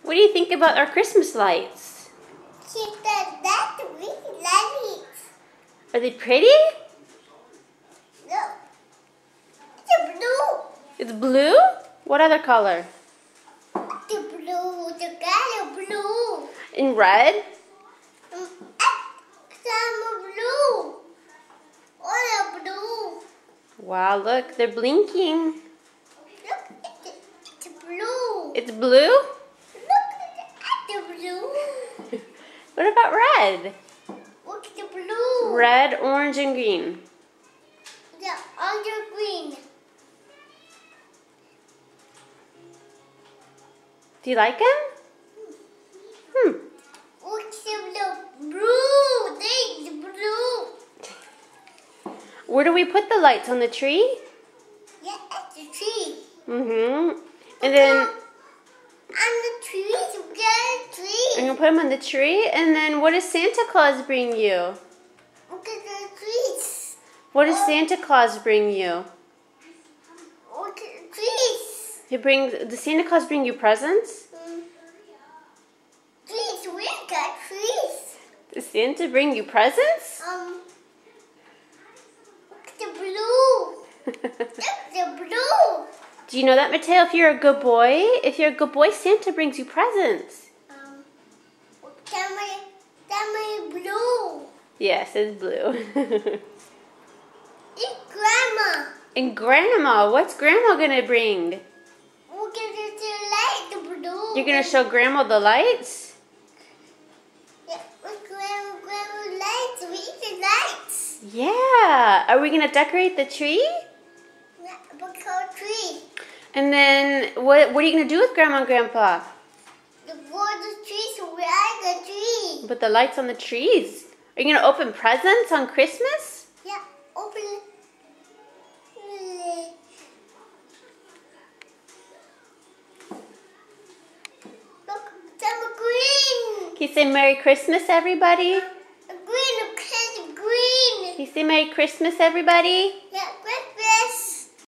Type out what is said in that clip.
What do you think about our Christmas lights? That's really nice. Are they pretty? No. It's blue. It's blue? What other color? The blue. The color blue. In red? Some blue. All blue. Wow, look, they're blinking. Look, it's blue. It's blue? Look at the blue. What about red? Look at the blue. Red, orange, and green. The under green. Do you like them? Look at the blue. They blue. Where do we put the lights? On the tree? Yeah, at the tree. Mm-hmm. And then On the trees, we got a tree. I'm going to put them on the tree. And then what does Santa Claus bring you? Look at the trees. What does Santa Claus bring you? Look at the trees. Does Santa Claus bring you presents? Trees, we got trees. Does Santa bring you presents? Look at the blue. Look at the blue. Do you know that, Mateo? If you're a good boy, Santa brings you presents. Tell me blue. Yes, it's blue. It's grandma. And Grandma, what's Grandma gonna bring? Look at the light, the blue. You're gonna show Grandma the lights? Yeah, look, grandma lights. We eat the lights. Yeah. Are we gonna decorate the tree? Yeah, because tree. And then what are you gonna do with Grandma and Grandpa? The golden trees, we are the tree. Put the lights on the trees. Are you gonna open presents on Christmas? Yeah, open it. Look, some green. Can you say Merry Christmas, everybody? Green, green. Can you say Merry Christmas, everybody?